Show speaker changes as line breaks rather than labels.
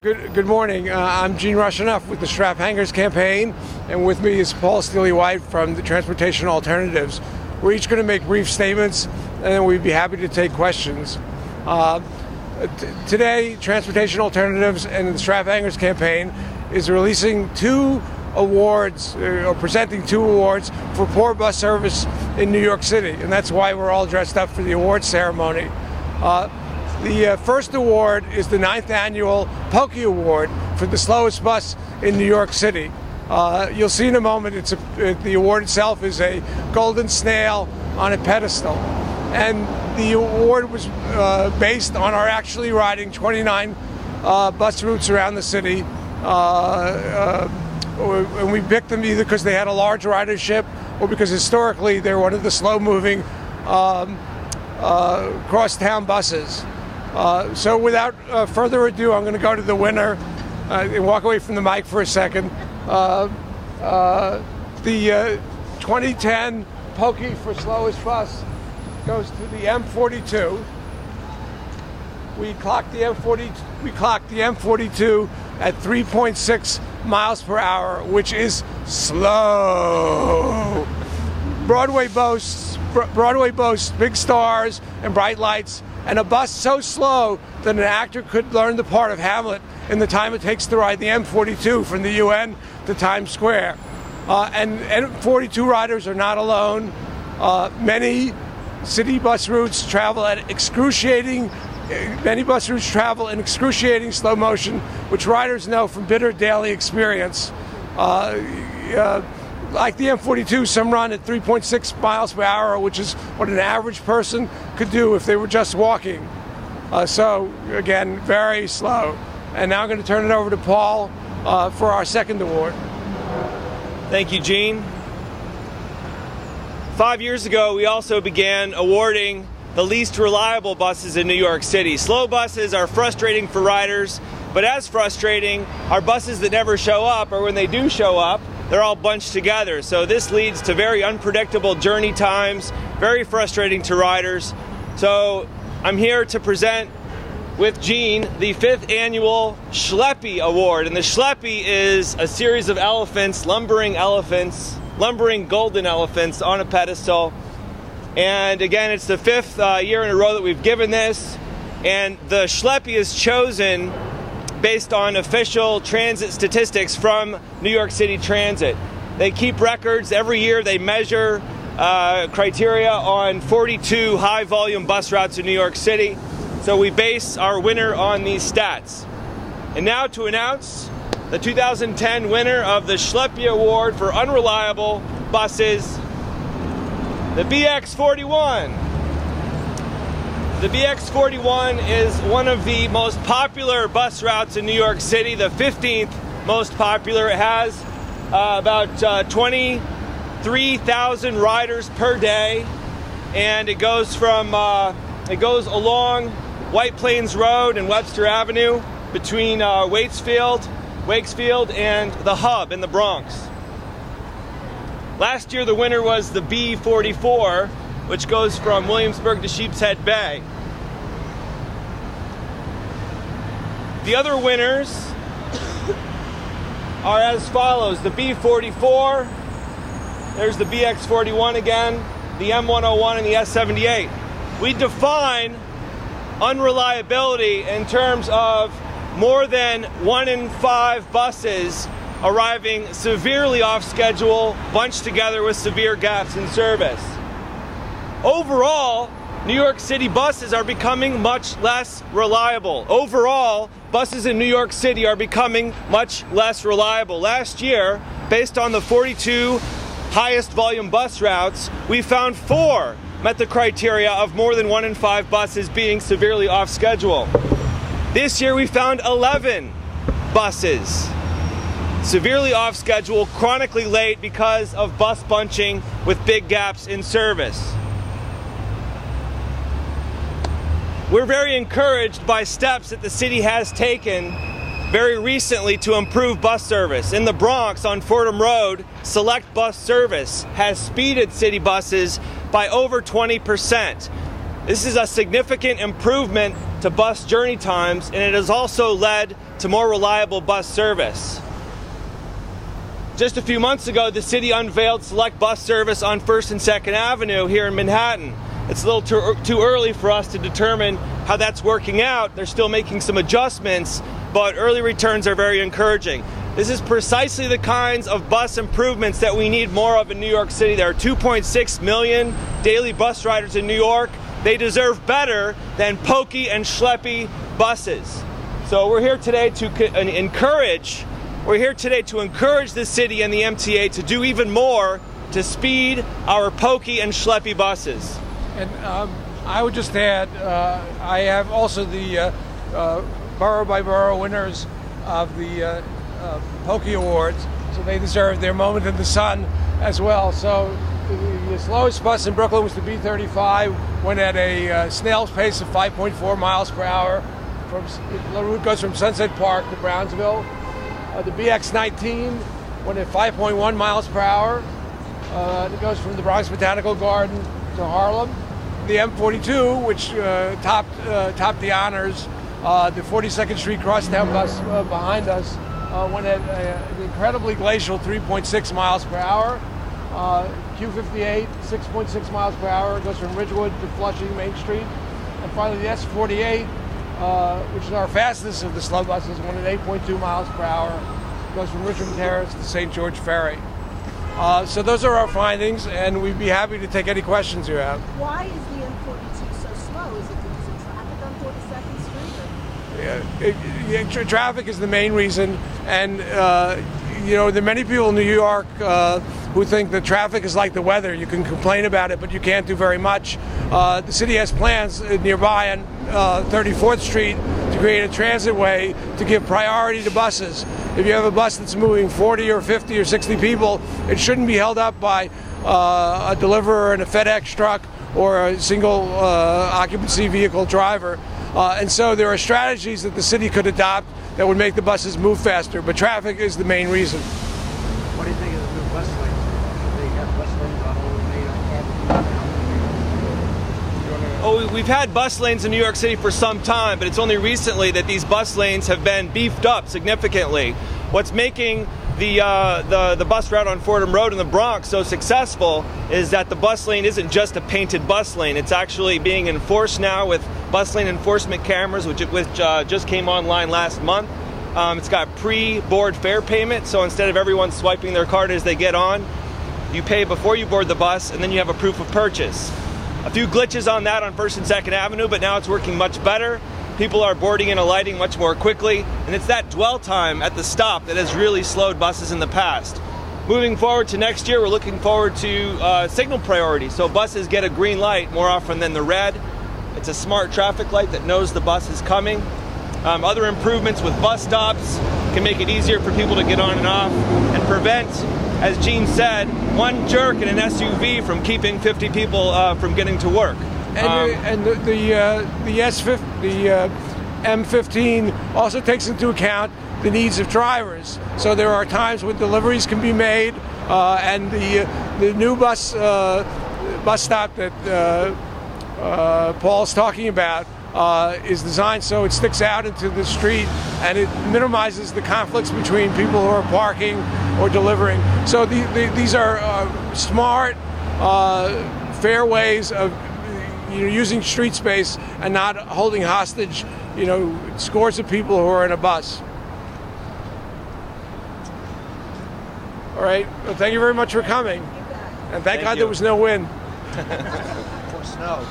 Good morning. I'm Gene Rushenough with the Strap Hangers campaign, and with me is Paul Steely-White from the Transportation Alternatives. We're each going to make brief statements, and then we'd be happy to take questions. Today, Transportation Alternatives and the Strap Hangers campaign is releasing two awards, or presenting two awards for poor bus service in New York City, and that's why we're all dressed up for the awards ceremony. The first award is the 9th annual Pokey Award for the slowest bus in New York City. You'll see in a moment, the award itself is a golden snail on a pedestal. And the award was based on our actually riding 29 bus routes around the city. And we picked them either because they had a large ridership or because historically they're one of the slow-moving cross-town buses. So without further ado, I'm going to go to the winner and walk away from the mic for a second. The 2010 Pokey for slowest bus goes to the M42. We clocked the M42 at 3.6 miles per hour, which is slow. Broadway boasts big stars and bright lights, and a bus so slow that an actor could learn the part of Hamlet in the time it takes to ride the M42 from the UN to Times Square. And M42 riders are not alone. Many bus routes travel in excruciating slow motion, which riders know from bitter daily experience. Like the M42, some run at 3.6 miles per hour, which is what an average person could do if they were just walking. So, again, very slow. And now I'm going to turn it over to Paul for our second award.
Thank you, Gene. 5 years ago, we also began awarding the least reliable buses in New York City. Slow buses are frustrating for riders, but as frustrating are buses that never show up, or when they do show up, they're all bunched together. So this leads to very unpredictable journey times, very frustrating to riders. So I'm here to present with Gene the 5th annual Schleppie Award. And the Schleppie is a series of lumbering golden elephants on a pedestal. And again, it's the 5th year in a row that we've given this. And the Schleppie is chosen based on official transit statistics from New York City Transit. They keep records. Every year they measure criteria on 42 high-volume bus routes in New York City. So we base our winner on these stats. And now to announce the 2010 winner of the Schleppie Award for unreliable buses, the BX41. The BX41 is one of the most popular bus routes in New York City, the 15th most popular. It has about 23,000 riders per day, and it goes along White Plains Road and Webster Avenue between Wakefield and the Hub in the Bronx. Last year the winner was the B44, which goes from Williamsburg to Sheepshead Bay. The other winners are as follows: the B44, there's the BX41 again, the M101, and the S78. We define unreliability in terms of more than 1 in 5 buses arriving severely off schedule, bunched together with severe gaps in service. Overall, New York City buses are becoming much less reliable. Overall, buses in New York City are becoming much less reliable. Last year, based on the 42 highest volume bus routes, we found 4 met the criteria of more than 1 in 5 buses being severely off schedule. This year we found 11 buses severely off schedule, chronically late because of bus bunching with big gaps in service. We're very encouraged by steps that the city has taken very recently to improve bus service. In the Bronx on Fordham Road, Select Bus Service has speeded city buses by over 20%. This is a significant improvement to bus journey times, and it has also led to more reliable bus service. Just a few months ago, the city unveiled select bus service on 1st and 2nd Avenue here in Manhattan. It's a little too early for us to determine how that's working out. They're still making some adjustments, but early returns are very encouraging. This is precisely the kinds of bus improvements that we need more of in New York City. There are 2.6 million daily bus riders in New York. They deserve better than Pokey and Schleppie buses. So we're here today to encourage the city and the MTA to do even more to speed our Pokey and Schleppie buses.
And I would just add, I have also the borough-by-borough winners of the Pokey Awards, so they deserve their moment in the sun as well. So the slowest bus in Brooklyn was the B35, went at a snail's pace of 5.4 miles per hour. The route goes from Sunset Park to Brownsville. The BX19 went at 5.1 miles per hour. It goes from the Bronx Botanical Garden to Harlem. The M42, which topped the honors, the 42nd Street Crosstown bus behind us, went at an incredibly glacial 3.6 miles per hour. Q58, 6.6 miles per hour, goes from Ridgewood to Flushing, Main Street. And finally the S48, which is our fastest of the slow buses, went at 8.2 miles per hour, goes from Richmond Terrace to St. George Ferry. So those are our findings, and we'd be happy to take any questions you have.
Why is the M42 so slow? Is it because of traffic on 42nd Street?
Traffic is the main reason, and there are many people in New York who think that traffic is like the weather. You can complain about it, but you can't do very much. The city has plans nearby on 34th Street to create a transit way to give priority to buses. If you have a bus that's moving 40 or 50 or 60 people, it shouldn't be held up by a deliverer in a FedEx truck or a single occupancy vehicle driver. And so there are strategies that the city could adopt that would make the buses move faster, but traffic is the main reason.
What do you think of the new bus lanes? Should they have bus lanes on all the main
Oh, we've had bus lanes in New York City for some time, but it's only recently that these bus lanes have been beefed up significantly. What's making the bus route on Fordham Road in the Bronx so successful is that the bus lane isn't just a painted bus lane. It's actually being enforced now with bus lane enforcement cameras, which just came online last month. It's got pre-board fare payment, so instead of everyone swiping their card as they get on, you pay before you board the bus, and then you have a proof of purchase. A few glitches on that on 1st and 2nd Avenue, but now it's working much better. People are boarding and alighting much more quickly, and it's that dwell time at the stop that has really slowed buses in the past. Moving forward to next year, we're looking forward to signal priority, so buses get a green light more often than the red. It's a smart traffic light that knows the bus is coming. Other improvements with bus stops can make it easier for people to get on and off and prevent, as Gene said, one jerk in an SUV from keeping 50 people from getting to work.
And the M15 also takes into account the needs of drivers. So there are times when deliveries can be made, and the new bus stop that Paul's talking about is designed so it sticks out into the street and it minimizes the conflicts between people who are parking or delivering. So these are smart, fair ways of using street space and not holding hostage, scores of people who are in a bus. All right. Well, thank you very much for coming. And thank God there was no wind.
or snow?